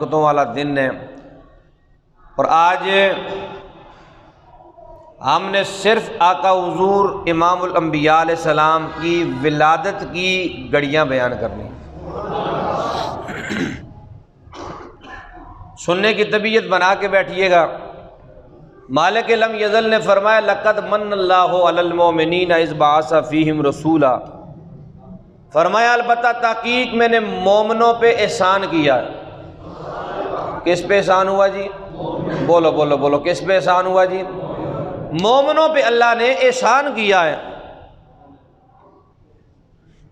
برکتوں والا دن ہے، اور آج ہم نے صرف آقا حضور امام الانبیاء علیہ السلام کی ولادت کی گھڑیاں بیان کرنی، سننے کی طبیعت بنا کے بیٹھیے گا۔ مالک لم یزل نے فرمایا لقد من اللہ علی المؤمنین اذ بعث فیہم رسولا، فرمایا البتہ تحقیق میں نے مومنوں پہ احسان کیا۔ کس پہ احسان ہوا جی؟ بولو بولو بولو، کس پہ احسان ہوا جی؟ مومنوں پہ اللہ نے احسان کیا ہے۔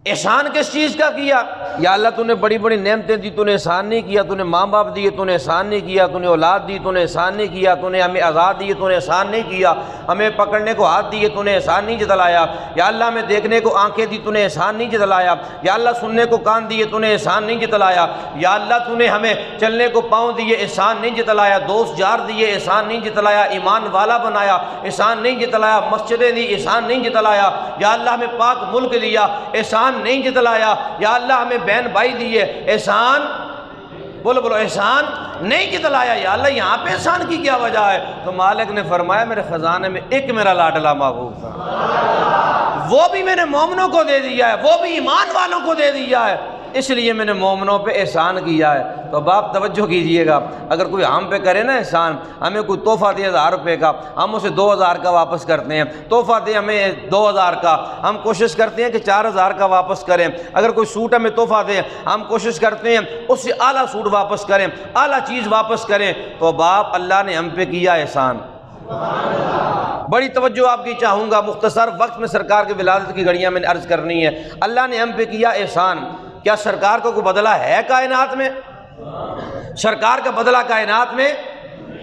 احسان کس چیز کا کیا؟ یا اللہ تو نے بڑی بڑی نعمتیں دی، تو نے احسان نہیں کیا، تو نے ماں باپ دیے تو نے احسان نہیں کیا، تو نے اولاد دی تو نے احسان نہیں کیا، تو نے ہمیں آزاد دیے تو نے احسان نہیں کیا، ہمیں پکڑنے کو ہاتھ دیے تو نے احسان نہیں جتلایا، یا اللہ ہمیں دیکھنے کو آنکھیں دی تو نے احسان نہیں جتلایا، یا اللہ سننے کو کان دیے تو نے احسان نہیں جتلایا، یا اللہ تو نے ہمیں چلنے کو پاؤں دیے احسان نہیں جتلایا، دوست یار دیے احسان نہیں جتلایا، ایمان والا بنایا احسان نہیں جتلایا، مسجدیں دی احسان نہیں جتلایا، یا اللہ ہمیں پاک ملک دیا احسان نہیں جتلایا، یا اللہ ہمیں بہن بھائی دیے احسان، بولو بولو، احسان نہیں جتلایا، یا اللہ یہاں پہ احسان کی کیا وجہ ہے؟ تو مالک نے فرمایا میرے خزانے میں ایک میرا لاڈلا محبوب تھا، وہ بھی میں نے مومنوں کو دے دیا ہے، وہ بھی ایمان والوں کو دے دیا ہے، اس لیے میں نے مومنوں پہ احسان کیا ہے۔ تو اب آپ توجہ کیجئے گا، اگر کوئی ہم پہ کرے نا احسان، ہمیں کوئی تحفہ دے 1000 روپے کا، ہم اسے 2000 کا واپس کرتے ہیں، تحفہ دے ہمیں 2000 کا، ہم کوشش کرتے ہیں کہ 4000 کا واپس کریں، اگر کوئی سوٹ ہمیں تحفہ دے ہم کوشش کرتے ہیں اس سے اعلیٰ سوٹ واپس کریں، اعلیٰ چیز واپس کریں۔ تو اب آپ اللہ نے ہم پہ کیا احسان، بڑی توجہ آپ کی چاہوں گا، مختصر وقت میں سرکار کی ولادت کی گھڑیاں میں نے عرض کرنی ہے۔ اللہ نے ہم پہ کیا احسان، کیا سرکار کو کوئی بدلہ ہے کائنات میں؟ سرکار کا بدلہ کائنات میں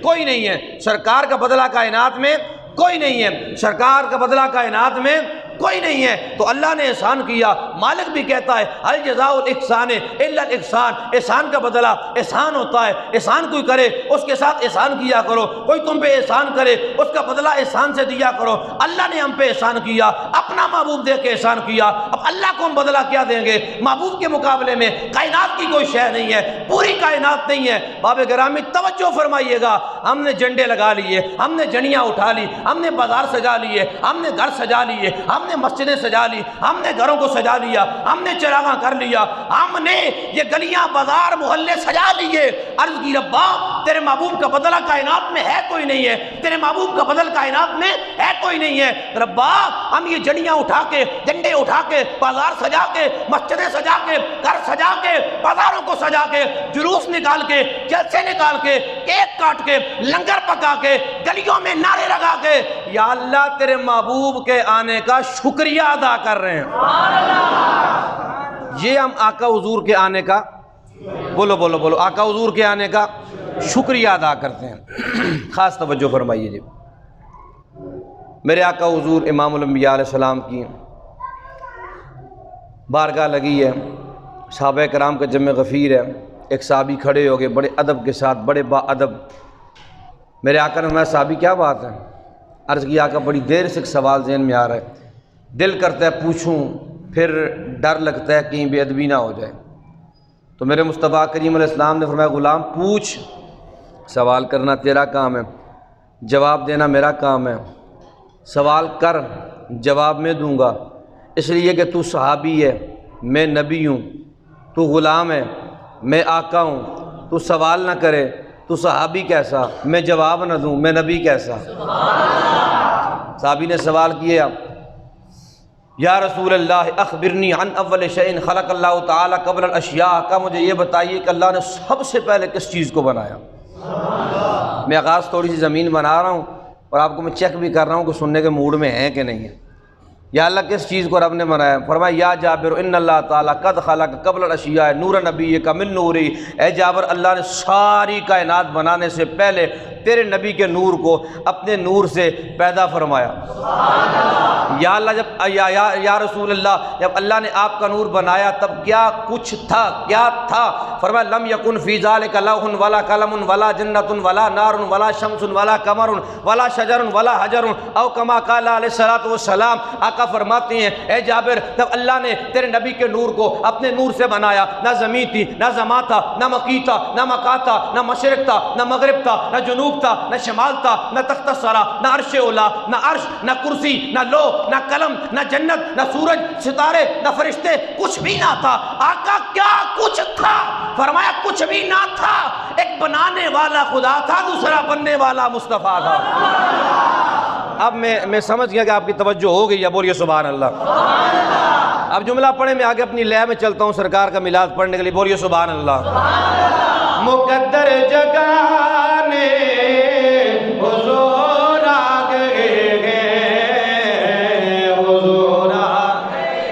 کوئی نہیں ہے، سرکار کا بدلہ کائنات میں کوئی نہیں ہے، سرکار کا بدلہ کائنات میں کوئی نہیں ہے۔ تو اللہ نے احسان کیا، مالک بھی کہتا ہے ہل جزاء الاحسان الا الاحسان، احسان کا بدلہ احسان ہوتا ہے، احسان کوئی کرے اس کے ساتھ احسان کیا کرو، کوئی تم پہ احسان کرے اس کا بدلہ احسان سے دیا کرو۔ اللہ نے ہم پہ احسان کیا، اپنا محبوب دے کے احسان کیا، اب اللہ کو ہم بدلہ کیا دیں گے؟ محبوب کے مقابلے میں کائنات کی کوئی شے نہیں ہے، پوری کائنات نہیں ہے۔ باب گرامی توجہ فرمائیے گا، ہم نے جھنڈے لگا لیے، ہم نے جھنڈیاں اٹھا لی، ہم نے بازار سجا لیے، ہم نے گھر سجا لیے، ہم نے مسجدیں سجا لی، ہم نے گھروں کو سجا لیا، ہم نے چراغاں کر لیا، ہم نے یہ گلیاں بازار محلے سجا لیے۔ عرض کی ربا تیرے محبوب کا بدلہ کائنات میں ہے کوئی نہیں ہے، تیرے محبوب کا بدل کائنات میں ہے کوئی نہیں ہے۔ ربا ہم یہ جھنڈیاں اٹھا کے، جھنڈے اٹھا کے، بازار سجا کے، مسجدیں سجا کے، گھر سجا کے، بازاروں کو سجا کے، جلوس نکال کے، جلسے نکال کے، کیک کاٹ کے، لنگر پکا کے، گلیوں میں نعرے لگا کے یا اللہ تیرے محبوب کے آنے کا شکریہ ادا کر رہے ہیں۔ یہ ہم آقا حضور کے آنے کا، بولو بولو بولو، آقا حضور کے آنے کا شکریہ ادا کرتے ہیں۔ خاص توجہ فرمائیے جی، میرے آقا حضور امام الانبیاء علیہ السلام کی بارگاہ لگی ہے، صحابہ کرام کا جمع غفیر ہے، ایک صحابی کھڑے ہو گئے بڑے ادب کے ساتھ، بڑے با ادب۔ میرے آقا نے فرمایا صحابی کیا بات ہے؟ عرض کیا آقا بڑی دیر سے ایک سوال ذہن میں آ رہا ہے، دل کرتا ہے پوچھوں، پھر ڈر لگتا ہے کہیں بے ادبی نہ ہو جائے۔ تو میرے مصطفیٰ کریم علیہ السلام نے فرمایا غلام پوچھ، سوال کرنا تیرا کام ہے، جواب دینا میرا کام ہے، سوال کر جواب میں دوں گا، اس لیے کہ تو صحابی ہے، میں نبی ہوں، تو غلام ہے، میں آقا ہوں، تو سوال نہ کرے تو صحابی کیسا، میں جواب نہ دوں میں نبی کیسا۔ صحابی نے سوال کیا یا رسول اللہ اخبرنی عن اول شیء خلق اللہ تعالی قبل الاشیاء، کا مجھے یہ بتائیے کہ اللہ نے سب سے پہلے کس چیز کو بنایا۔ میں آغاز تھوڑی سی زمین بنا رہا ہوں اور آپ کو میں چیک بھی کر رہا ہوں کہ سننے کے موڈ میں ہیں کہ نہیں ہے۔ یا اللہ کس چیز کو رب نے بنایا؟ فرمایا یا جابر ان اللہ تعالیٰ قد خلق قبل الاشیاء نور نبی کا من نوری، اے جابر اللہ نے ساری کائنات بنانے سے پہلے تیرے نبی کے نور کو اپنے نور سے پیدا فرمایا۔ یا اللہ جب یا رسول اللہ جب اللہ نے آپ کا نور بنایا تب کیا کچھ تھا، کیا تھا؟ فرمایا لم یکن فی ذالک لوح ولا قلم ولا جنۃ ولا نار ولا شمس ولا قمر ولا شجر ولا حجر او کما قال علیہ الصلوۃ والسلام۔ آقا فرماتے ہیں اے جابر جب اللہ نے تیرے نبی کے نور کو اپنے نور سے بنایا، نہ زمین تھی، نہ زمان تھا، نہ مکی تھا، نہ مکا تھا، نہ مشرق تھا، نہ مغرب تھا، نہ جنوب تھا، نہ شمال تھا، نہ تخت سرا، نہ عرش اولا، نہ عرش، نہ کرسی، نہ لو، نہ قلم، نہ جنت، نہ سورج، ستارے، نہ فرشتے، کچھ بھی نہ تھا۔ آقا کیا کچھ تھا؟ فرمایا کچھ بھی نہ تھا، ایک بنانے والا خدا تھا، دوسرا بننے والا مصطفیٰ تھا۔ اب میں سمجھ گیا کہ آپ کی توجہ ہو گئی ہے، بولیے سبحان اللہ۔ اب جملہ پڑھیں، میں آگے اپنی لے میں چلتا ہوں سرکار کا میلاد پڑھنے کے لیے، بولیے سبحان اللہ۔ مقدر جگانے حضور آ گئے، حضور آ گئے،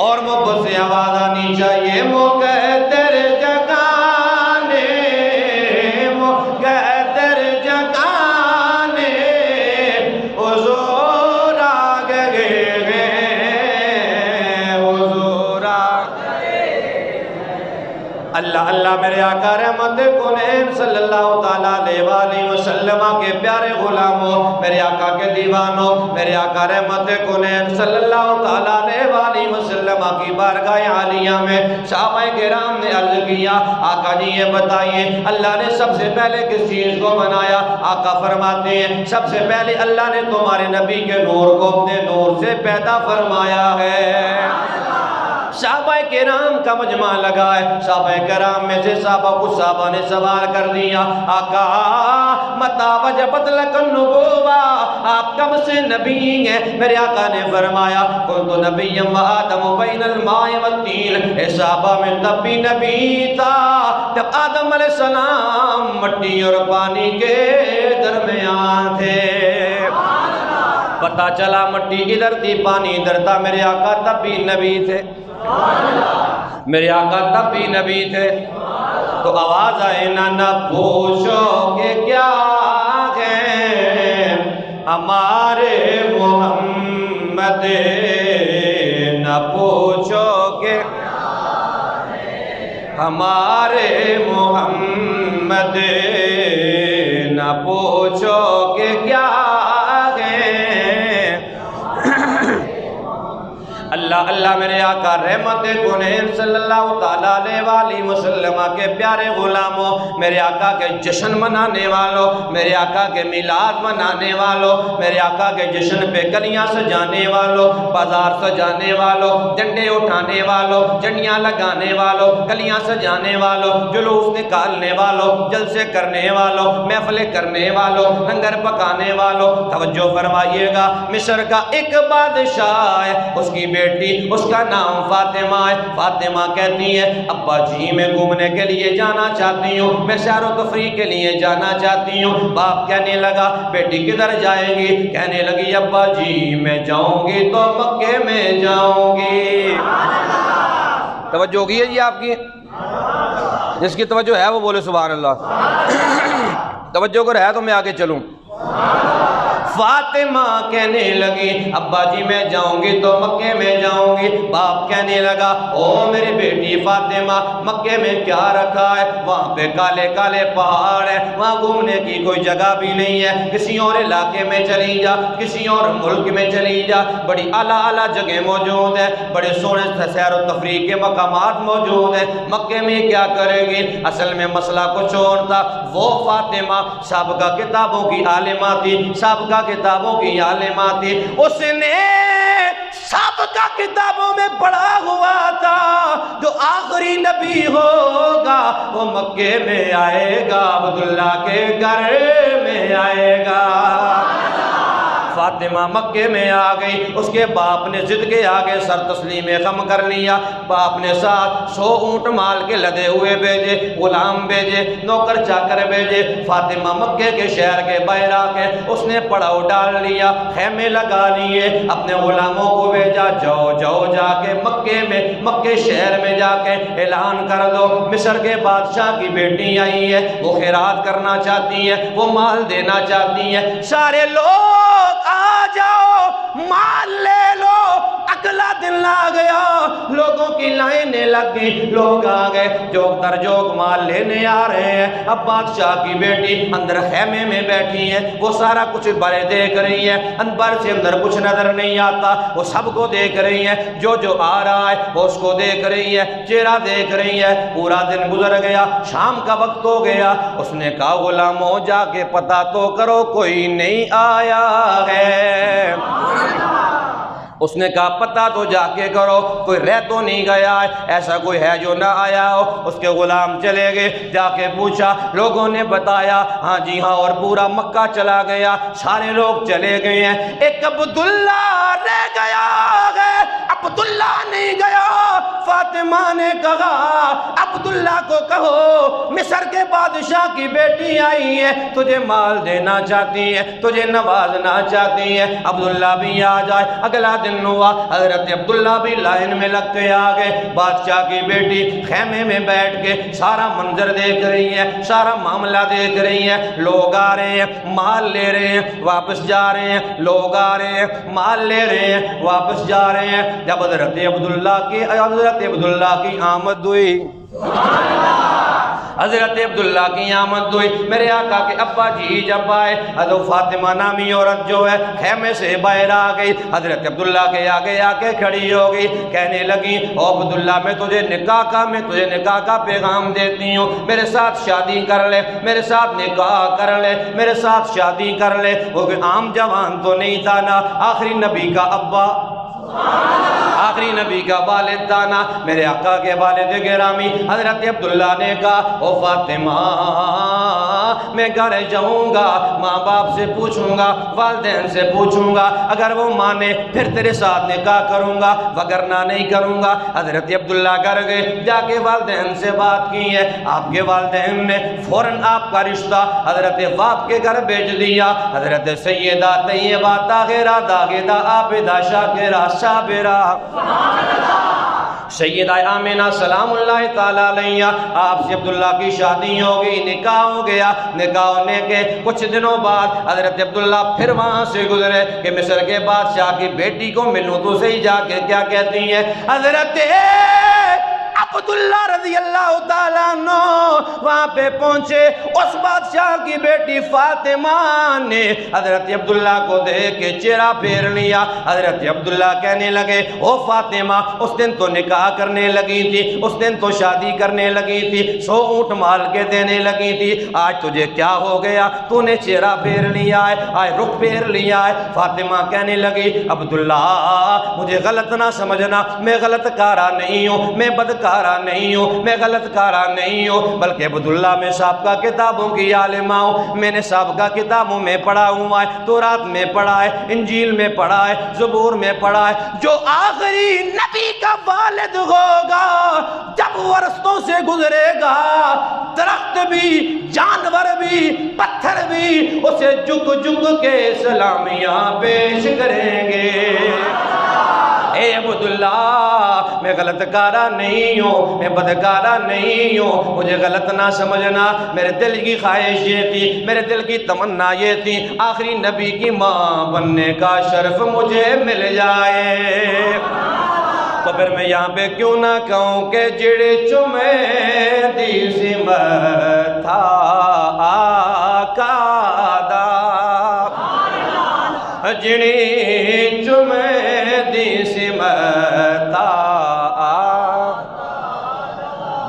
اور محبت سے آواز آنی چاہیے، مقدر جگانے، مقدر جگانے حضور آ گئے، حضور آ گئے۔ اللہ اللہ میرے آقا رحمت کونین صلی اللہ تعالیٰ علیہ وآلہ وسلم کے پیارے غلاموں، میرے آقا کے دیوانوں، میرے آقا رحمت کونین صلی اللہ تعالیٰ علیہ وآلہ وسلم کی بارگاہ عالیہ میں صحابہ کرام نے عرض کیا آقا جی یہ بتائیے اللہ نے سب سے پہلے کس چیز کو بنایا؟ آقا فرماتے ہیں سب سے پہلے اللہ نے تمہارے نبی کے نور کو اپنے نور سے پیدا فرمایا ہے۔ صحابہ کرام کا مجمع لگا ہے، صحابہ کرام میں سے کچھ صحابہ نے سوال کر دیا آقا متی وجبت لک النبوہ، آپ کب سے نبی ہیں؟ میرے آقا نے فرمایا کنت نبی و آدم بین الماء والطین، اے صحابہ میں تب بھی نبی تھا جب آدم علیہ السلام مٹی اور پانی کے درمیان تھے۔ پتہ چلا مٹی ادھر تھی پانی ادھر تھا، میرے آقا تب بھی نبی تھے، میرے آقا تب بھی نبی تھے۔ تو آواز آئے نہ پوچھو کہ کیا ہے ہمارے محمد، نہ پوچھو کہ ہمارے محمد، نہ پوچھو کہ کیا اللہ اللہ میرے آقا رحمت کونین صلی اللہ تعالیٰ علیہ وآلہ وسلم کے پیارے غلاموں، میرے آقا کے جشن منانے والوں، میرے آقا کے میلاد منانے والوں، میرے آقا کے جشن پہ گلیاں سجانے والوں، بازار سجانے والوں، جھنڈے اٹھانے والوں، جھنڈیاں لگانے والوں، گلیاں سجانے والوں، جلوس نکالنے والوں، جلسے کرنے والوں، محفلیں کرنے والوں، لنگر پکانے والوں، توجہ فرمائیے گا مصر کا ایک بادشاہ ہے، اس کی بیٹی اس کا نام فاطمہ ہے۔ فاطمہ کہتی ہے ابا جی میں گھومنے کے لیے جانا چاہتی ہوں، میں سیر و تفریح کے لیے جانا چاہتی ہوں۔ باپ کہنے لگا بیٹی کدھر جائے گی؟ کہنے لگی ابا جی میں جاؤں گی تو مکے میں جاؤں گی۔ توجہ ہوگی ہے جی آپ کی؟ جس کی توجہ ہے وہ بولے سبحان اللہ۔ توجہ اگر ہے تو میں آگے چلوں۔ فاطمہ کہنے لگی ابا جی میں جاؤں گی تو مکے میں جاؤں گی۔ باپ کہنے لگا او میری بیٹی فاطمہ مکے میں کیا رکھا ہے؟ وہاں پہ کالے کالے پہاڑ ہے، وہاں گھومنے کی کوئی جگہ بھی نہیں ہے، کسی اور علاقے میں چلی جا، کسی اور ملک میں چلی جا، بڑی اعلیٰ اعلیٰ جگہ موجود ہے، بڑے سونے سیر و تفریح کے مقامات موجود ہیں، مکے میں کیا کرے گی؟ اصل میں مسئلہ کچھ اور تھا۔ وہ فاطمہ سابقہ کتابوں کی عالمہ تھی، سابقہ کتابوں کی عالمہ تھی، اس نے سابقہ کتابوں میں پڑھا ہوا تھا جو آخری نبی ہوگا وہ مکے میں آئے گا، عبداللہ کے گھر میں آئے گا۔ فاطمہ مکے میں آ گئی، اس کے باپ نے ضد کے آگے سر تسلیم خم کر لیا، باپ نے ساتھ 100 اونٹ مال کے لدے ہوئے بھیجے، غلام بھیجے، نوکر چاکر بھیجے، فاطمہ مکے کے شہر کے باہر آ کے اس نے پڑاؤ ڈال لیا، خیمے لگا لیے، اپنے غلاموں کو بھیجا، جاؤ جاؤ جا کے مکے شہر میں جا کے اعلان کر دو مصر کے بادشاہ کی بیٹی آئی ہے، وہ خیرات کرنا چاہتی ہے، وہ مال دینا چاہتی ہے، سارے لوگ آ جاؤ مال لے لو۔ اگلا دن آ گیا، لوگوں کی لائنیں لگ گئی، لوگ آ گئے، جوک در جوک مال لینے آ رہے ہیں۔ اب بادشاہ کی بیٹی اندر خیمے میں بیٹھی ہے، وہ سارا کچھ بڑے دیکھ رہی ہے، انبر سے اندر کچھ نظر نہیں آتا، وہ سب کو دیکھ رہی ہے، جو آ رہا ہے وہ اس کو دیکھ رہی ہے، چہرہ دیکھ رہی ہے۔ پورا دن گزر گیا، شام کا وقت ہو گیا، اس نے کہا غلاموں جا کے پتہ تو کرو کوئی نہیں آیا ہے، اس نے کہا پتہ تو جا کے کرو کوئی رہ تو نہیں گیا ہے، ایسا کوئی ہے جو نہ آیا ہو۔ اس کے غلام چلے گئے، جا کے پوچھا، لوگوں نے بتایا ہاں جی ہاں، اور پورا مکہ چلا گیا، سارے لوگ چلے گئے ہیں، ایک عبداللہ رہ گیا ہے، عبداللہ نہیں گیا۔ فاطمہ نے کہا عبداللہ کو کہو مصر کے بادشاہ کی بیٹی آئی ہے، تجھے مال دینا چاہتی ہے، تجھے نوازنا چاہتی ہے، عبداللہ بھی آ جائے۔ اگلا دن ہوا، حضرت عبداللہ بھی لائن میں لگ کے آ گئے، بادشاہ کی بیٹی خیمے میں بیٹھ کے سارا منظر دیکھ رہی ہے، سارا معاملہ دیکھ رہی ہے، لوگ آ رہے ہیں مال لے رہے ہیں واپس جا رہے ہیں، لوگ آ رہے ہیں مال لے رہے ہیں واپس جا رہے ہیں۔ جب حضرت عبداللہ کی آمد ہوئی، حضرت عبداللہ کی آمد ہوئی، میرے آقا کے ابا جی جب آئے، حضرت فاطمہ نامی عورت جو ہے خیمے سے باہر آ گئی، حضرت عبداللہ کے آگے آ کے کھڑی ہو گئی، کہنے لگی او عبداللہ میں تجھے نکاح کا پیغام دیتی ہوں، میرے ساتھ شادی کر لے، میرے ساتھ نکاح کر لے، میرے ساتھ شادی کر لے۔ وہ کوئی عام جوان تو نہیں تھا نا، آخری نبی کا ابا، آخری نبی کا والد تھا نا، میرے آقا کے والد گرامی۔ حضرت عبداللہ نے کہا او فاطمہ میں گھر جاؤں گا، ماں باپ سے پوچھوں گا، والدین سے پوچھوں گا، اگر وہ مانے پھر تیرے ساتھ نکاح کروں گا، وگرنہ نہیں کروں گا۔ حضرت عبداللہ گھر گئے، جا کے والدین سے بات کی ہے، آپ کے والدین نے فوراً آپ کا رشتہ حضرت باپ کے گھر بھیج دیا۔ حضرت سیدہ طیبہ طاہرہ داغدہ عابدہ شاکرہ صابرہ سیدہ آمینہ سلام اللہ تعالیٰ علیہ، آپ سے عبداللہ کی شادی ہو گئی، نکاح ہو گیا۔ نکاح ہونے کے کچھ دنوں بعد حضرت عبداللہ پھر وہاں سے گزرے کہ مصر کے بادشاہ کی بیٹی کو ملوں تو صحیح، جا کے کیا کہتی ہیں حضرت عبداللہ رضی اللہ تعالیٰ عنہ وہاں پہ پہنچے، اس بادشاہ کی بیٹی فاطمہ نے حضرت عبداللہ کو دیکھ کے چہرہ پھیر لیا۔ حضرت عبداللہ کہنے لگے او فاطمہ اس دن تو نکاح کرنے لگی تھی، اس دن تو شادی کرنے لگی تھی، 100 اونٹ مال کے دینے لگی تھی، آج تجھے کیا ہو گیا، تو نے چہرہ پھیر لیا ہے، آج رخ پھیر لیا ہے۔ فاطمہ کہنے لگی عبداللہ مجھے غلط نہ سمجھنا، میں غلط کارا نہیں ہوں، میں بدکارا نہیں ہوں، میں غلط کارا نہیں ہوں، بلکہ عبداللہ میں سابقہ کتابوں کی عالمہ ہوں، میں نے سابقہ کتابوں میں پڑھا ہوا ہے، تورات میں پڑھا ہے، انجیل میں پڑھا ہے، زبور میں پڑھا ہے، جو آخری نبی کا والد ہوگا جب وہ رستوں سے گزرے گا، درخت بھی، جانور بھی، پتھر بھی اسے جھک جھک کے سلامیاں پیش کریں گے۔ اے عبداللہ میں غلط کارا نہیں ہوں، میں بدکارا نہیں ہوں، مجھے غلط نہ سمجھنا، میرے دل کی خواہش یہ تھی، میرے دل کی تمنا یہ تھی آخری نبی کی ماں بننے کا شرف مجھے مل جائے۔ تو پھر میں یہاں پہ کیوں نہ کہوں کہ جڑے چمے دی سمت تھا آقا دا، جڑی چمے دی سمت تھا۔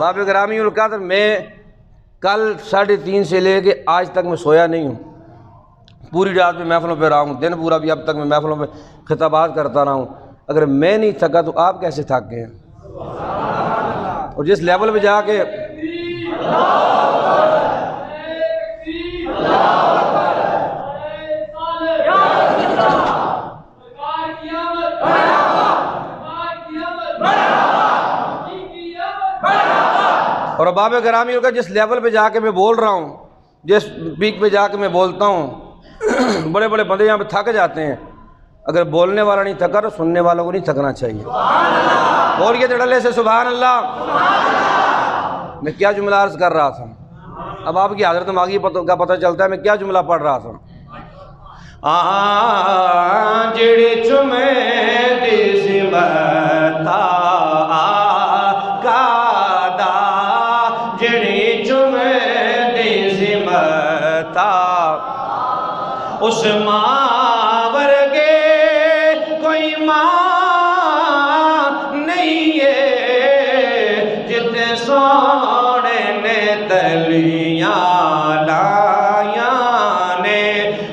باب گرامی القدر، میں کل 3:30 سے لے کے آج تک میں سویا نہیں ہوں، پوری رات میں محفلوں پہ رہا ہوں، دن پورا بھی اب تک میں محفلوں پہ خطابات کرتا رہا ہوں۔ اگر میں نہیں تھکا تو آپ کیسے تھک گئے ہیں؟ اور جس لیول پہ جا کے اور باب گرامی ہوگا جس لیول پہ جا کے میں بول رہا ہوں، جس پیک پہ جا کے میں بولتا ہوں، بڑے بڑے بندے یہاں پہ تھک جاتے ہیں، اگر بولنے والا نہیں تھکا تو سننے والوں کو نہیں تھکنا چاہیے۔ بولیے دڑلے سے سبحان اللہ۔ میں کیا جملہ عرض کر رہا تھا، اب آپ کی حضرت ماغی کا پتہ چلتا ہے میں کیا جملہ پڑھ رہا تھا۔ جڑے چمے دس متا آقا جڑے چمے دس متا اس ماں ورگے کوئی ماں نہیں ہے، جتنے سونے نے تلیاں لائیاں نے،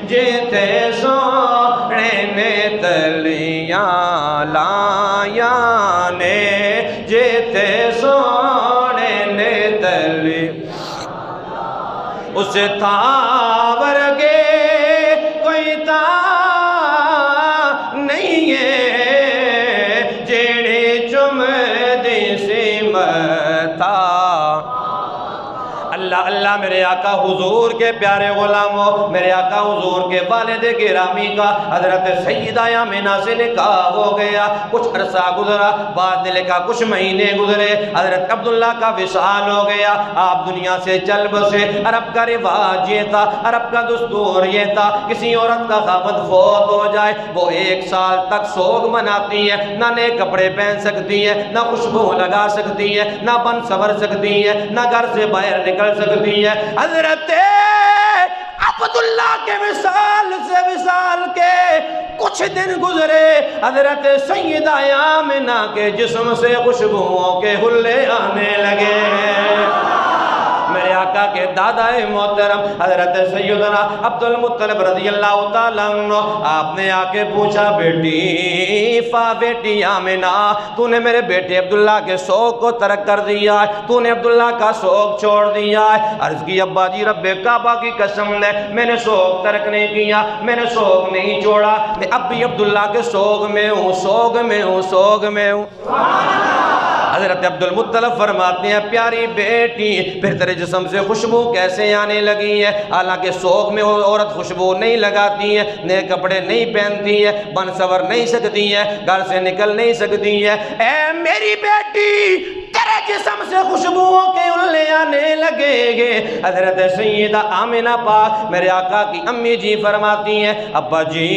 جتنے سونے نے تلیاں لائیاں نے، جتنے سونے نے تلیاں اس تھا ورگے کوئی تا نہیں ہے، جڑے چم دس متا۔ اللہ اللہ میرے آقا حضور کے پیارے غلاموں، میرے آقا حضور کے والد گرامی کا حضرت سیدہ آمنہ سے نکاح ہو گیا، کچھ عرصہ گزرا، بعد نے لکھا کچھ مہینے گزرے، حضرت عبداللہ کا وصال ہو گیا، آپ دنیا سے چل بسے۔ عرب کا رواج یہ تھا، عرب کا دستور یہ تھا، کسی عورت کا خاوند فوت ہو جائے وہ 1 سال تک سوگ مناتی ہے، نہ نئے کپڑے پہن سکتی ہے، نہ خوشبو لگا سکتی ہے، نہ بن سنور سکتی ہے، نہ گھر سے باہر نکل سکتی ہے۔ حضرت عبداللہ کے وصال سے وصال کے کچھ دن گزرے، حضرت سیدہ آمنہ کے جسم سے خوشبوؤں کے حلے آنے لگے۔ میرے آقا کے دادا محترم حضرت سیدنا عبدالمطلب رضی اللہ تعالیٰ عنہ، آپ نے آ کے پوچھا بیٹی آمنہ تو نے میرے بیٹے عبداللہ کے شوق کو ترک کر دیا ہے، تو نے عبداللہ کا شوق چھوڑ دیا ہے۔ عرض کی ابا جی رب کعبہ کی قسم لے میں نے شوق ترک نہیں کیا، میں نے شوق نہیں چھوڑا، میں اب بھی عبداللہ کے شوق میں ہوں، شوق میں ہوں، شوق میں ہوں۔ حضرت عبدالمطلب فرماتے ہیں پیاری بیٹی پھر تیرے جسم سے خوشبو کیسے آنے لگی ہے؟ حالانکہ شوق میں عورت خوشبو نہیں لگاتی ہے، نئے کپڑے نہیں پہنتی ہے، بن سنور نہیں سکتی ہے، گھر سے نکل نہیں سکتی ہے۔ اے میری بیٹی تیرے جسم سے خوشبوؤں کے الے آنے لگے گے۔ حضرت سیدہ آمنہ پاک میرے آقا کی امی جی فرماتی ہیں ابا جی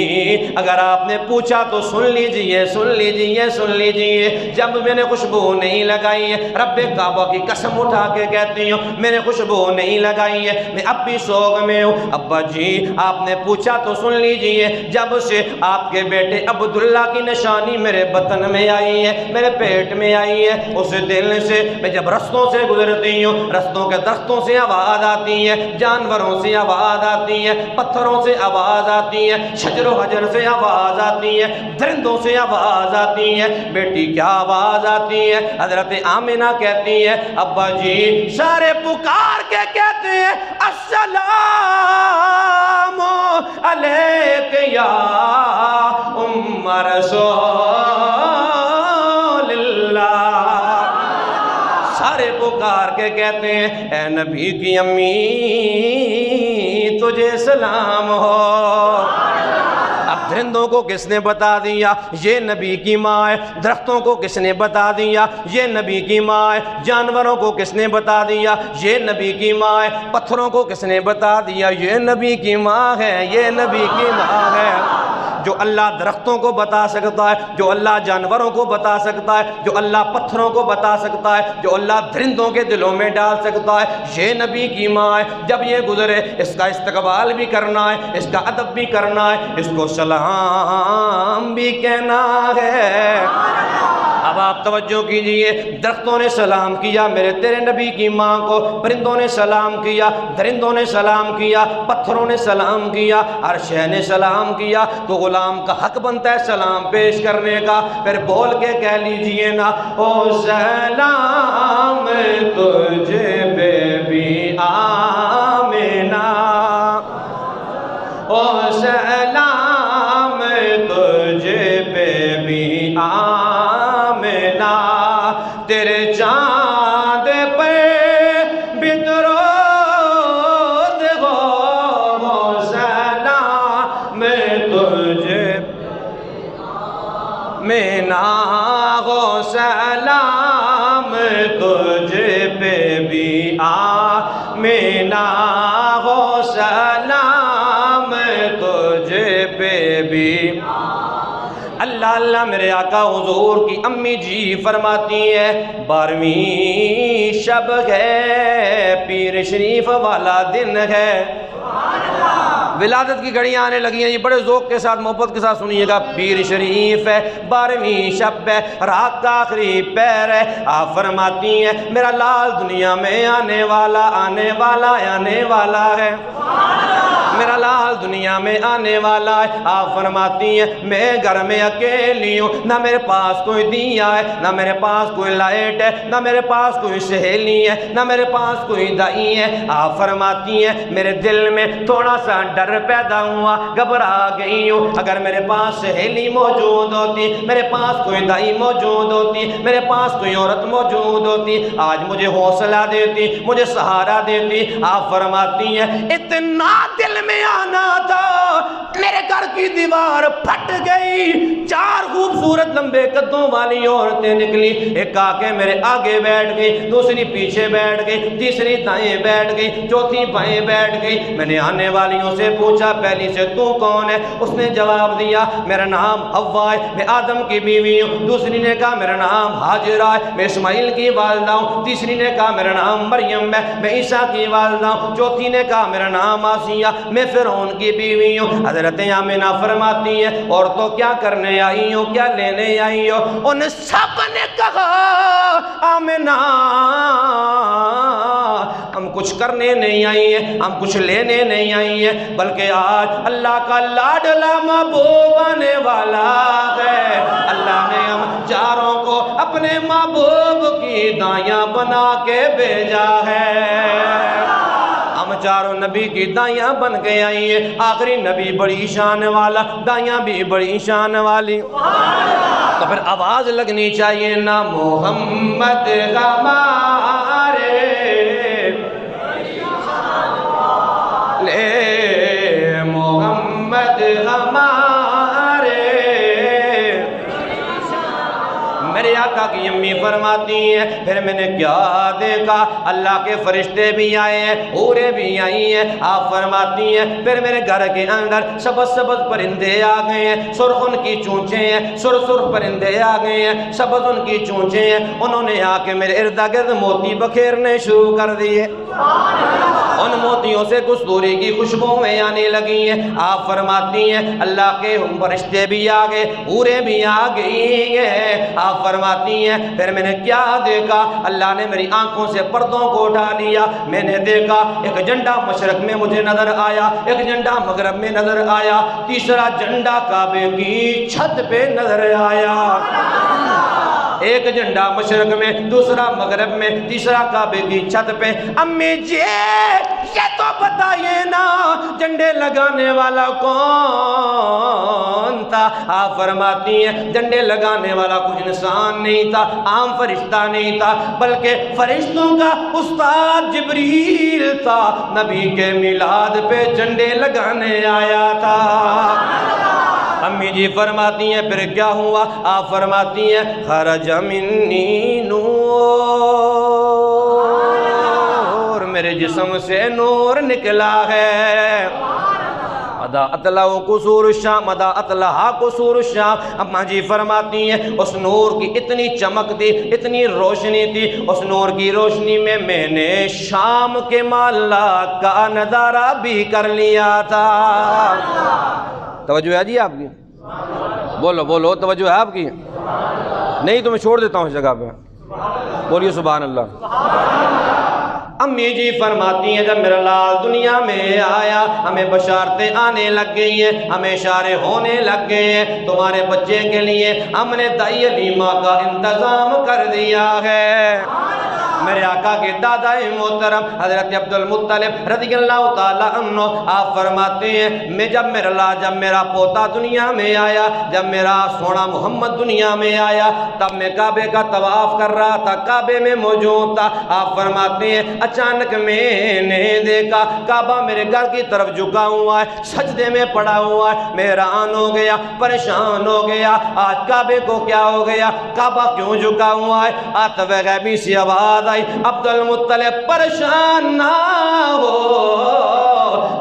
اگر آپ نے پوچھا تو سن لیجئے، سن لیجئے، سن لیجئے، جب میں نے خوشبو نہیں لگائی ہے، رب کعبہ کی قسم اٹھا کے کہتی ہوں میں نے خوشبو نہیں لگائی ہے، میں اب بھی شوق میں ہوں۔ ابا جی آپ نے پوچھا تو سن لیجئے، جب سے آپ کے بیٹے عبداللہ کی نشانی میرے بطن میں آئی ہے، میرے پیٹ میں آئی ہے، اس دل سے میں جب رستوں سے گزرتی ہوں، رستوں کے درختوں سے آواز آتی ہے، جانوروں سے آواز آتی ہے، پتھروں سے آواز آتی ہے، شجر و حجر سے آواز آتی ہے، درندوں سے آواز آتی ہے۔ بیٹی کیا آواز آتی ہے؟ حضرت آمنہ کہتی ہے ابا جی سارے پکار کے کہتے ہیں السلام علیک یا ام رسول اللہ، سارے پکار کے کہتے ہیں اے نبی کی امی تجھے سلام ہو۔ اب درندوں کو کس نے بتا دیا یہ نبی کی ماں ہے، درختوں کو کس نے بتا دیا یہ نبی کی ماں ہے، جانوروں کو کس نے بتا دیا یہ نبی کی ماں ہے، پتھروں کو کس نے بتا دیا یہ نبی کی ماں ہے، یہ نبی کی ماں ہے۔ جو اللہ درختوں کو بتا سکتا ہے، جو اللہ جانوروں کو بتا سکتا ہے، جو اللہ پتھروں کو بتا سکتا ہے، جو اللہ درندوں کے دلوں میں ڈال سکتا ہے، یہ نبی کی ماں ہے۔ جب یہ گزرے اس کا استقبال بھی کرنا ہے، اس کا ادب بھی کرنا ہے، اس کو سلام بھی کہنا ہے۔ اب آپ توجہ کیجئے، درختوں نے سلام کیا میرے تیرے نبی کی ماں کو، پرندوں نے سلام کیا، درندوں نے سلام کیا، پتھروں نے سلام کیا، ہر شے نے سلام کیا، تو غلام کا حق بنتا ہے سلام پیش کرنے کا۔ پھر بول کے کہہ لیجئے نا او سلام تجھے بے بی آمنہ، او سلام تجھے بے بی آمنہ، تیرے چاند پر آمینہ ہو سلام تجھ پہ بھی۔ اللہ اللہ میرے آقا حضور کی امی جی فرماتی ہے 12ویں شب ہے، پیر شریف والا دن ہے۔ ولادت کی گھڑیاں آنے لگی ہیں، یہ بڑے ذوق کے ساتھ محبت کے ساتھ سنیے گا۔ پیر شریف ہے، 12ویں شب ہے، رات کا آخری پہر ہے۔ آپ فرماتی ہیں میرا لال دنیا میں آنے والا ہے، میرا لال دنیا میں آنے والا ہے۔ آپ فرماتی ہیں میں گھر میں اکیلی ہوں، نہ میرے پاس کوئی دیا ہے، نہ میرے پاس کوئی لائٹ ہے، نہ میرے پاس کوئی سہیلی ہے، نہ میرے پاس کوئی دائی ہے۔ آپ فرماتی ہیں میرے دل میں تھوڑا سا ڈر پیدا ہوا، گھبرا گئی ہوں۔ اگر میرے پاس سہیلی موجود ہوتی، میرے پاس کوئی دائی موجود ہوتی، میرے پاس کوئی عورت موجود ہوتی، آج مجھے حوصلہ دیتی، مجھے سہارا دیتی۔ آپ فرماتی ہیں اتنا دل میں آنا تھا، میرے گھر کی دیوار پھٹ گئی، 4 خوبصورت لمبے قدوں والی عورتیں نکلی، ایک آ کے میرے آگے بیٹھ گئی، دوسری پیچھے بیٹھ گئی، تیسری دائیں بیٹھ گئی، چوتھی بائیں بیٹھ گئی۔ میں نے آنے والیوں سے پوچھا پہلی سے تو کون ہے؟ اس نے جواب دیا میرا نام حوا ہے، میں آدم کی بیوی ہوں۔ دوسری نے کہا میرا نام ہاجرہ ہے، میں اسماعیل کی والدہ ہوں۔ تیسری نے کہا میرا نام مریم ہے، میں عیسیٰ کی والدہ ہوں۔ چوتھی نے کہا میرا نام آسیہ، میں فرعون کی بیوی ہوں۔ حضرت آمینہ فرماتی ہے اور تو کیا کرنے آئی ہو، کیا لینے آئی ہو؟ ان سب نے کہا آمینہ ہم کچھ کرنے نہیں آئی ہیں، ہم کچھ لینے نہیں آئی ہیں، بلکہ آج اللہ کا لاڈلا محبوب آنے والا ہے۔ اللہ نے ہم چاروں کو اپنے محبوب کی دائیاں بنا کے بھیجا ہے۔ ہم چاروں نبی کی دائیاں بن کے آئی ہیں، آخری نبی بڑی شان والا، دائیاں بھی بڑی شان والی۔ تو پھر آواز لگنی چاہیے نا محمد ہمارے لے، محمد ہمارے۔ میرے آقا کی امی فرماتی ہیں پھر میں نے کیا دیکھا، اللہ کے فرشتے بھی آئے ہیں، حوریں بھی آئی ہیں۔ آپ فرماتی ہیں پھر میرے گھر کے اندر سبز سبز پرندے آ گئے ہیں، سرخ ان کی چونچیں ہیں، سرخ سرخ پرندے آ گئے ہیں، سبز ان کی چونچیں ہیں۔ انہوں نے آ کے میرے ارد گرد موتی بکھیرنے شروع کر دیے، ان موتیوں سے کستوری کی خوشبوئیں آنے لگی ہیں۔ آپ فرماتی ہیں اللہ کے فرشتے بھی آ گئے، حوریں بھی آ گئی ہیں۔ آپ فرماتی ہیں پھر میں نے کیا دیکھا، اللہ نے میری آنکھوں سے پردوں کو اٹھا لیا، میں نے دیکھا ایک جھنڈا مشرق میں مجھے نظر آیا، ایک جھنڈا مغرب میں نظر آیا، تیسرا جھنڈا کعبے کی چھت پہ نظر آیا۔ ایک جھنڈا مشرق میں، دوسرا مغرب میں، تیسرا کعبے کی چھت پہ۔ امی جی یہ تو بتائیے نا جھنڈے لگانے والا کون تھا؟ آپ فرماتی ہیں جھنڈے لگانے والا کوئی انسان نہیں تھا، عام فرشتہ نہیں تھا، بلکہ فرشتوں کا استاد جبریل تھا، نبی کے میلاد پہ جھنڈے لگانے آیا تھا۔ امی جی فرماتی ہیں پھر کیا ہوا؟ آپ فرماتی ہیں خرج منی نور، میرے جسم سے نور نکلا ہے۔ ادا اطلع قصور الشام، ادا اطلع قصور الشام۔ اما جی فرماتی ہیں اس نور کی اتنی چمک تھی، اتنی روشنی تھی، اس نور کی روشنی میں میں نے شام کے مالا کا نظارہ بھی کر لیا تھا۔ توجہ ہے جی آپ کی؟ بولو بولو، توجہ ہے آپ کی؟ نہیں تو میں چھوڑ دیتا ہوں اس جگہ پہ، بولیے سبحان اللہ۔ امی جی فرماتی ہیں جب میرا لال دنیا میں آیا ہمیں بشارتیں آنے لگ گئی ہیں، ہمیں اشارے ہونے لگ گئے ہیں، تمہارے بچے کے لیے ہم نے دائی علیمہ کا انتظام کر دیا ہے۔ میرے آقا کے دادا محترم حضرت عبد المطلب رضی اللہ تعالیٰ عنہ آپ فرماتے ہیں میں جب میرا پوتا دنیا میں آیا، جب میرا سونا محمد دنیا میں آیا، تب میں کعبے کا طواف کر رہا تھا، کعبے میں موجود تھا۔ آپ فرماتے ہیں اچانک میں نے دیکھا کعبہ میرے گھر کی طرف جھکا ہوا ہے، سجدے میں پڑا ہوا ہے، میں حیران ہو گیا، پریشان ہو گیا، آج کعبے کو کیا ہو گیا، کعبہ کیوں جھکا ہوا ہے؟ آتف غیبی سی آواز بتائی عبد المطلب پریشان نہ ہو،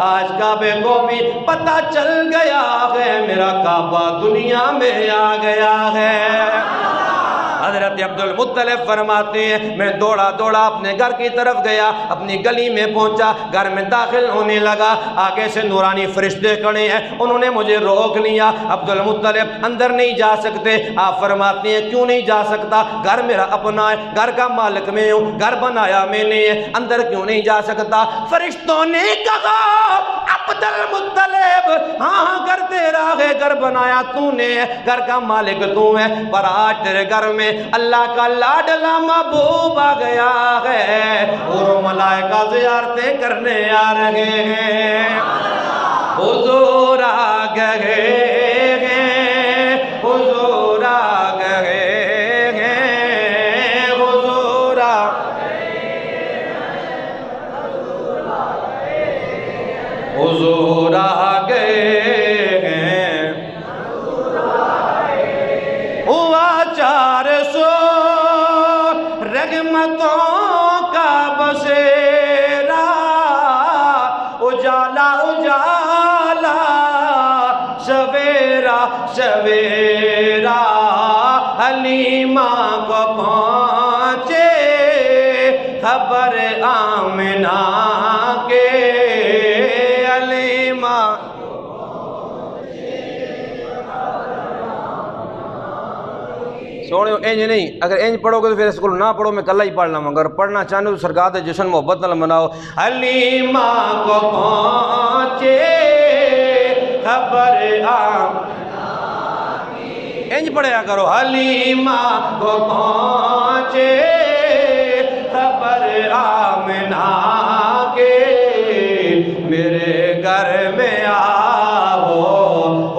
آج کعبے کو بھی پتہ چل گیا ہے میرا کعبہ دنیا میں آ گیا ہے۔ حضرت عبد المطلب فرماتے ہیں میں دوڑا دوڑا اپنے گھر کی طرف گیا، اپنی گلی میں پہنچا، گھر میں داخل ہونے لگا، آگے سے نورانی فرشتے کھڑے ہیں، انہوں نے مجھے روک لیا۔ عبد المطلب اندر نہیں جا سکتے۔ آپ فرماتے ہیں کیوں نہیں جا سکتا؟ گھر میرا اپنا ہے، گھر کا مالک میں ہوں، گھر بنایا میں نے ہے، اندر کیوں نہیں جا سکتا؟ فرشتوں نے کہا عبد المطلب ہاں گھر تیرا ہے، گھر بنایا تو نے ہے، گھر کا مالک تو ہے، پر آج تیرے گھر میں اللہ کا لاڈلا محبوب آ گیا ہے اور ملائکہ زیارتیں کرنے آ رہے ہیں۔ حضور آ گئے ہیں، حضور آ گئے ہیں، حضور آ حضور آ گئے ہیں، ہوا 400 رحمتوں کا بسیرا، اجالا اجالا سویرا سویرا، حلیمہ کو پہنچے خبر آمنہ کے، حلیمہ سونے انج نہیں، اگر انج پڑھو گے تو پھر اس کو نہ پڑھو، میں کلہ ہی پڑھ لوں، اگر پڑھنا چاہنے تو سرکار دے جشن محبت نال مناؤ۔ حلیمہ کو پہنچے خبر آمنہ کی، انج پڑھیا کرو، حلیمہ کو پہنچے خبر آمنہ کے، میرے گھر میں آؤ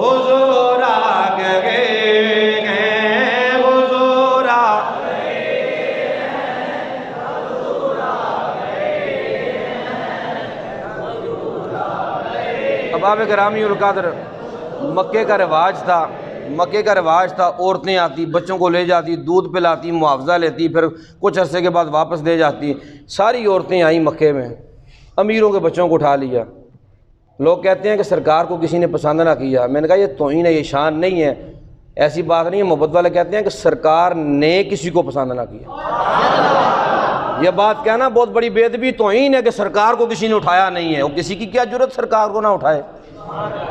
حضور آ گئے ہیں، حضور آ اباب گرامی القادر، مکے کا رواج تھا، مکے کا رواج تھا، عورتیں آتی بچوں کو لے جاتی، دودھ پلاتی، معاوضہ لیتی، پھر کچھ عرصے کے بعد واپس دے جاتی۔ ساری عورتیں آئیں مکے میں، امیروں کے بچوں کو اٹھا لیا۔ لوگ کہتے ہیں کہ سرکار کو کسی نے پسند نہ کیا، میں نے کہا یہ توہین ہے، یہ شان نہیں ہے، ایسی بات نہیں ہے۔ محبت والے کہتے ہیں کہ سرکار نے کسی کو پسند نہ کیا، یہ بات کہنا بہت بڑی بے ادبی توہین ہے کہ سرکار کو کسی نے اٹھایا نہیں ہے۔ وہ کسی کی کیا جرت سرکار کو نہ اٹھائے؟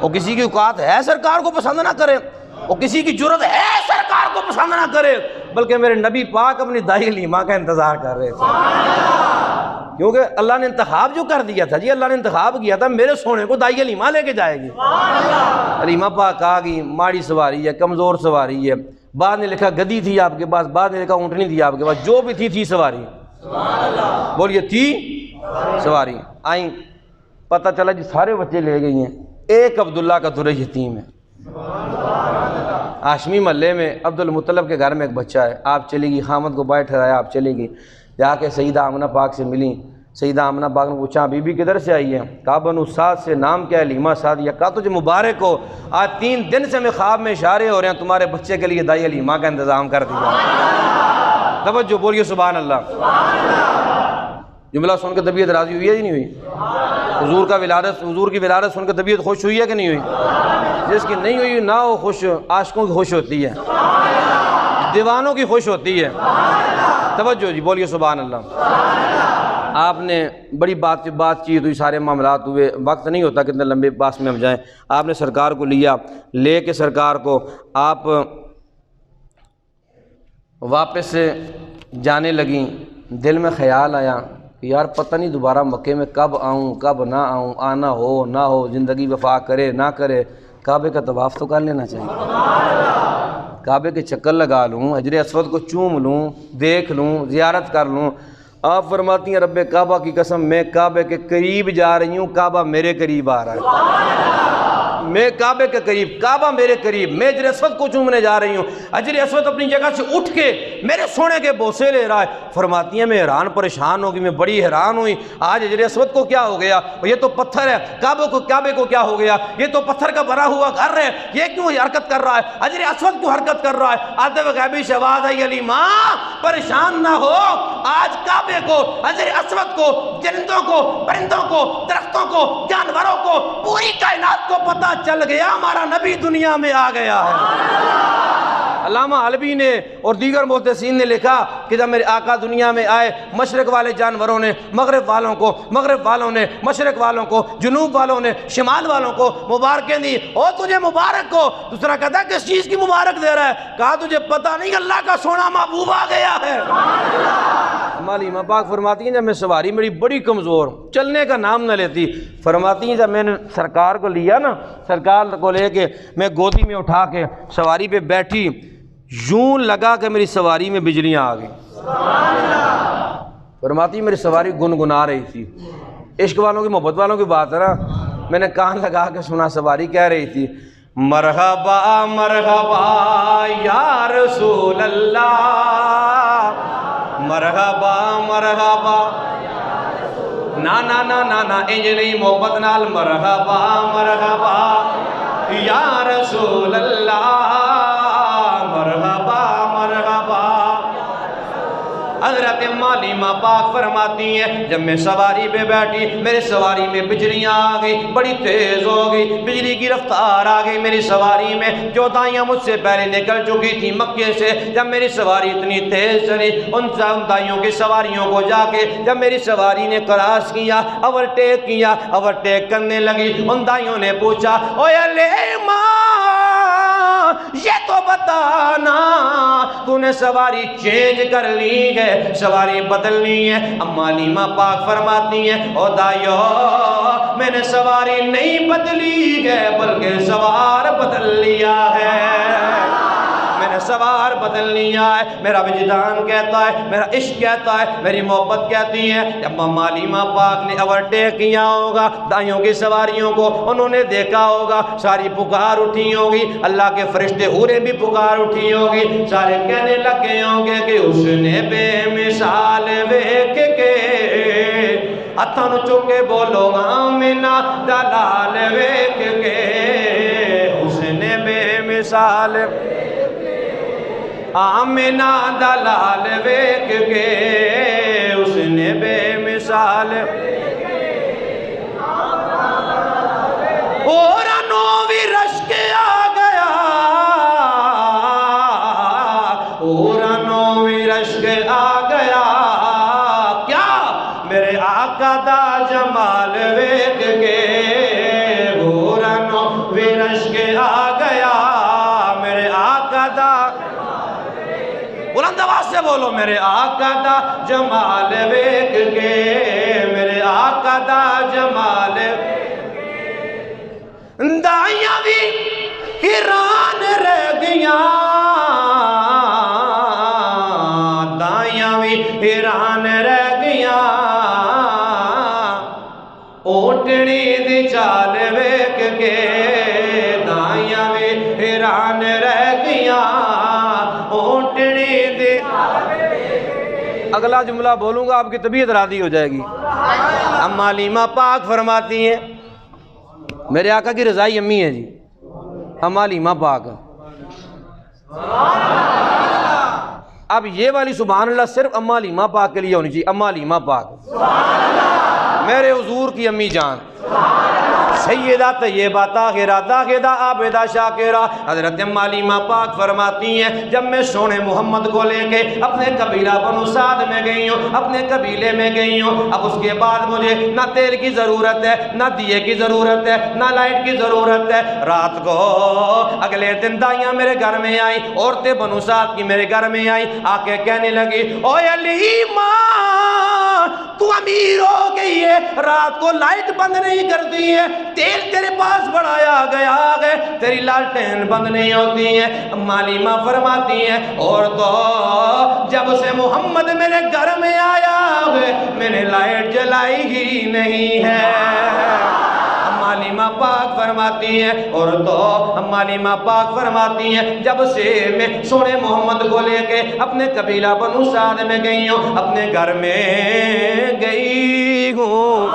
وہ کسی کی اوقات ہے سرکار کو پسند نہ کرے؟ وہ کسی کی جرت ہے سرکار کو پسند نہ کرے؟ بلکہ میرے نبی پاک اپنی دائی حلیمہ کا انتظار کر رہے تھے، کیونکہ اللہ نے انتخاب جو کر دیا تھا، جی اللہ نے انتخاب کیا تھا میرے سونے کو دائی حلیمہ لے کے جائے گی۔ حلیمہ پاک آ گئی، ماڑی سواری ہے، کمزور سواری ہے، بعد نے لکھا گدی تھی آپ کے پاس، بعد نے لکھا اونٹنی تھی آپ کے پاس، جو بھی تھی سواری، بولیے تھی سواری۔ آئیں، پتہ چلا جی سارے بچے لے گئی ہیں، ایک عبداللہ کا درہ یتیم ہے۔ ہاشمی محلے میں عبد المطلب کے گھر میں ایک بچہ ہے، آپ چلی گئی، خامد کو باہر ٹھہرایا، آپ چلی گئی، جا کے سیدہ آمنہ پاک سے ملی۔ سیدہ آمنہ پاک نے پوچھا بی بی کدھر سے آئی ہے؟ کہا بنو سعد سے، نام کیا ہے؟ حلیمہ سعدیہ۔ کہا تجھے مبارک ہو، آج 3 دن سے میں خواب میں اشارے ہو رہے ہیں تمہارے بچے کے لیے دائی حلیمہ کا انتظام کر دیا۔ توجہ بولیے سبحان اللہ۔ جملہ سن کے طبیعت راضی ہوئی ہے یا نہیں ہوئی؟ حضور کی ولادت سن کے طبیعت خوش ہوئی ہے کہ نہیں ہوئی؟ جس کی نہیں ہوئی نہ ہو خوش، عاشقوں کی خوش ہوتی ہے، دیوانوں کی خوش ہوتی ہے۔ توجہ جی بولیے سبحان اللہ۔ آپ نے بڑی بات چیت ہوئی، سارے معاملات ہوئے، وقت نہیں ہوتا کتنے لمبے پاس میں ہم جائیں۔ آپ نے سرکار کو لیا، لے کے سرکار کو آپ واپس سے جانے لگیں۔ دل میں خیال آیا کہ یار پتہ نہیں دوبارہ مکے میں کب آؤں کب نہ آؤں، آنا ہو نہ ہو، زندگی وفا کرے نہ کرے، کعبے کا طواف تو کر لینا چاہیے، کعبے کے چکر لگا لوں، حجر اسود کو چوم لوں، دیکھ لوں، زیارت کر لوں۔ آپ فرماتی ہیں رب کعبہ کی قسم میں کعبے کے قریب جا رہی ہوں، کعبہ میرے قریب آ رہا ہے۔ میں کعبے کے قریب، کعبہ میرے قریب، میں حجر اسود کو چومنے جا رہی ہوں، حجر اسود اپنی جگہ سے اٹھ کے میرے سونے کے بوسے لے رہا ہے۔ فرماتی ہیں میں حیران پریشان ہوگی، میں بڑی حیران ہوئی، آج حجر اسود کو کیا ہو گیا؟ یہ تو پتھر ہے، کعبے کو کیا ہو گیا؟ یہ تو پتھر کا بنا ہوا گھر ہے، یہ کیوں حرکت کر رہا ہے؟ حجر اسود کیوں حرکت کر رہا ہے؟ آتے ہوئے غیبی سے آواز آئی، علی ماں پریشان نہ ہو، آج کعبے کو، حجر اسود کو، جنتوں کو، پرندوں کو، درختوں کو، جانوروں کو، پوری کائنات کو پتہ چل گیا ہمارا نبی دنیا میں آ گیا ہے۔ علامہ حلبی نے اور دیگر محدثین نے لکھا کہ جب میرے آقا دنیا میں آئے، مشرق والے جانوروں نے مغرب والوں نے مشرق والوں کو، جنوب والوں نے شمال والوں کو مبارکیں دی، اور تجھے مبارک کو۔ دوسرا کہتا ہے کس چیز کی مبارک دے رہا ہے؟ کہا تجھے پتہ نہیں اللہ کا سونا محبوب آ گیا ہے۔ مالی پاک فرماتی ہیں جب میں سواری میری بڑی کمزور، چلنے کا نام نہ لیتی، فرماتی ہیں جب میں نے سرکار کو لیا نا، سرکار کو لے کے میں گودی میں اٹھا کے سواری پہ بیٹھی، یوں لگا کہ میری سواری میں بجلیاں آ گئی۔ فرماتی میری سواری گنگنا رہی تھی۔ عشق والوں کی، محبت والوں کی بات ہے نا، میں نے کان لگا کے سنا، سواری کہہ رہی تھی مرحبا مرحبا یا رسول اللہ، مرحبا مرحبا، نا نا نا نا نا انج نہیں محبت نال، مرحبا مرحبا یا رسول اللہ، مرحبا مرحبا۔ حضرت مالیمہ پاک فرماتی ہیں جب میں سواری پہ بیٹھی، میرے سواری میں بجلیاں آ گئی، بڑی تیز ہو گئی، بجلی کی رفتار آ گئی میری سواری میں۔ جو دائیاں مجھ سے پہلے نکل چکی تھی مکے سے، جب میری سواری اتنی تیز چلی، ان دائیوں کی سواریوں کو جا کے جب میری سواری نے کراس کیا، اوورٹیک کرنے لگی، ان دائیوں نے پوچھا اوے علیمہ یہ تو بتانا تو نے سواری چینج کر لی ہے، سواری بدلنی ہے؟ اما علیمہ پاک فرماتی ہیں او دائیو میں نے سواری نہیں بدلی ہے بلکہ سوار بدل لیا ہے، میں نے سوار بدل لیا ہے۔ میرا وجدان کہتا ہے، میرا عشق کہتا ہے، میری محبت کہتی ہے۔ جب اما علیمہ پاک نے اوورٹیک کیا ہوگا دائیوں کی سواریوں کو، انہوں نے دیکھا ہوگا، ساری پکار اٹھی ہوگی، اللہ کے فرشتے حوریں بھی پکار اٹھی ہوگی، سارے کہنے لگے ہوں گے کہ اس نے بے مثال ویکھ کے ہتھاں نوں چک کے بولو آمنہ دلال ویکھ کے، اس نے بے مثال آمنہ دلال ویکھ کے، اس نے بے مثال اور نووی رشک آ گیا، اور نووی رشک آ گیا، کیا میرے آقا دا جمال ویکھ کے، اور نووی رشک آ گیا میرے آقا دا، بلند آواز سے بولو میرے آقا دا جمال ویکھ کے، میرے آقا دا جمال، دائیاں بھی حیران رہ گیاں، دائیاں بھی حیران رہ گیاں، اوٹنی دی چال ویکھ کے، دائیاں بھی حیران رہ گیاں، اوٹنی دی۔ اگلا جملہ بولوں گا آپ کی طبیعت راضی ہو جائے گی۔ اما علیمہ پاک فرماتی ہیں میرے آقا کی رضائی امی ہے جی، اما علیمہ پاک۔ اب یہ والی سبحان اللہ صرف اما علیمہ پاک کے لیے ہونی چاہیے، اما علیمہ پاک میرے حضور کی امی جان، سیدہ طیبہ طاہرہ زاہدہ عابدہ شاکرہ۔ حضرت اما علیمہ پاک فرماتی ہیں جب میں سونے محمد کو لے کے اپنے قبیلہ بنو سعد میں گئی ہوں، اپنے قبیلے میں گئی ہوں، اب اس کے بعد مجھے نہ تیل کی ضرورت ہے، نہ دیے کی ضرورت ہے، نہ لائٹ کی ضرورت ہے۔ رات کو اگلے دن دائیاں میرے گھر میں آئی، عورتیں بنو سعد کی میرے گھر میں آئی، آ کے کہنے لگی اوے علیمہ تو امیر ہو گئی ہے، رات کو لائٹ بند نہیں کرتی ہے، تیل تیرے پاس بڑھایا گیا ہے، تیری لالٹین بند نہیں ہوتی ہیں۔ اما علیمہ فرماتی ہیں اور تو جب سے محمد میرے گھر میں آیا ہے میں نے لائٹ جلائی ہی نہیں ہے۔ اما علیمہ پاک فرماتی ہیں اور تو اما علیمہ پاک فرماتی ہیں جب سے میں سونے محمد کو لے کے اپنے قبیلہ بنو سعد میں گئی ہوں، اپنے گھر میں گئی ہوں،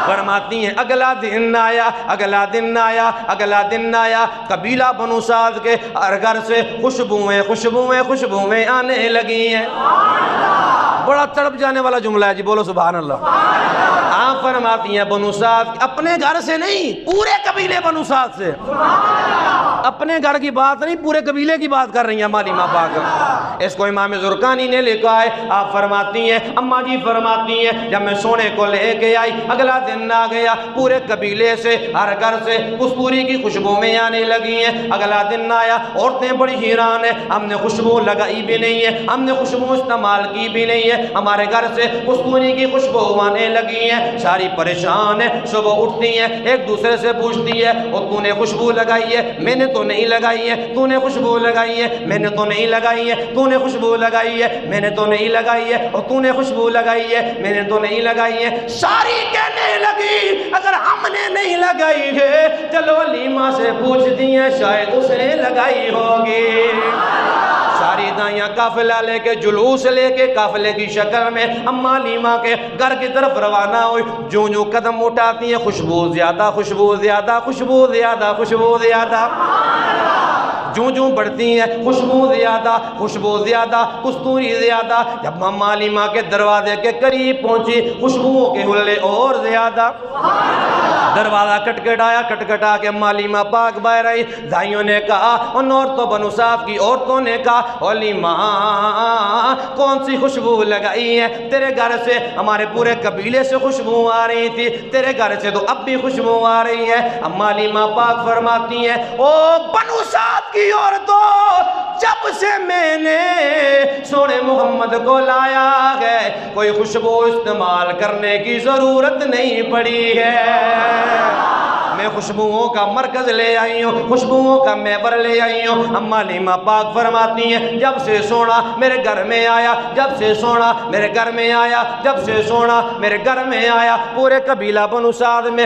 فرماتی ہیں اگلا دن آیا، اگلا دن آیا، اگلا دن آیا، قبیلہ بنو سعد کے ہر گھر سے خوشبوئیں خوشبوئیں خوشبوئیں آنے لگی ہیں۔ بڑا تڑپ جانے والا جملہ ہے جی، بولو سبحان اللہ۔ آپ فرماتی ہیں بنو سعد اپنے گھر سے نہیں، پورے قبیلے بنو سعد سے، اپنے گھر کی بات نہیں، پورے قبیلے کی بات کر رہی ہیں مالیمہ پاک۔ اس کو امام زرقانی نے لکھا ہے۔ آپ فرماتی ہیں اماں جی فرماتی ہیں جب میں سونے کو لے کے آئی، اگلا دن آ گیا، پورے قبیلے سے ہر گھر سے کستوری کی خوشبوئیں آنے لگی ہیں۔ اگلا دن آیا، عورتیں بڑی حیران ہیں، ہم نے خوشبو لگائی بھی نہیں ہے، ہم نے خوشبو استعمال کی بھی نہیں ہے، ہمارے گھر سے کستوری کی خوشبو آنے لگی ہیں، ساری پریشان ہیں۔ صبح اٹھتی ہیں، ایک دوسرے سے پوچھتی ہے اور تو نے خوشبو لگائی ہے؟ میں نے تو نہیں لگائی ہے۔ تو نے خوشبو لگائی ہے؟ میں نے تو نہیں لگائی ہے۔ تو نے خوشبو لگائی ہے؟ میں نے تو نہیں لگائی ہے۔ اور تو نے خوشبو لگائی ہے؟ میں نے تو نہیں لگائی ہے۔ ساری کہنے لگی اگر ہم نے نہیں لگائی ہے چلو علیمہ سے پوچھتی ہیں شاید اس نے لگائی ہوگی۔ ساری دائیاں قافلہ لے کے، جلوس لے کے قافلے کی شکل میں اماں علیمہ کے گھر کی طرف روانہ ہوئی۔ جو جو قدم اٹھاتی ہیں خوشبو زیادہ، خوشبو زیادہ، خوشبو زیادہ، خوشبو زیادہ، جو جو بڑھتی ہیں خوشبو زیادہ، خوشبو زیادہ، کستوری زیادہ۔ جب اماں علیمہ کے دروازے کے قریب پہنچی خوشبوؤں کے حلے اور زیادہ۔ دروازہ کٹکھٹایا، کٹکھٹا کے اماں علیمہ پاک باہر آئی۔ دائیوں نے کہا، ان عورتوں بنو سعد کی عورتوں نے کہا علیمہ کون سی خوشبو لگائی ہے؟ تیرے گھر سے ہمارے پورے قبیلے سے خوشبو آ رہی تھی، تیرے گھر سے تو اب بھی خوشبو آ رہی ہے۔ اماں علیمہ پاک فرماتی ہیں او بنو سعد کی عورتوں، جب سے میں نے سونے محمد کو لایا ہے کوئی خوشبو استعمال کرنے کی ضرورت نہیں پڑی ہے۔ میں خوشبوؤں کا مرکز لے آئی ہوں، خوشبوؤں کا محور لے آئی ہوں۔ اماں علیمہ پاک فرماتی ہیں جب سے سونا میرے گھر میں آیا، جب سے سونا میرے گھر میں آیا، جب سے سونا میرے گھر میں آیا، پورے قبیلہ بنو سعد میں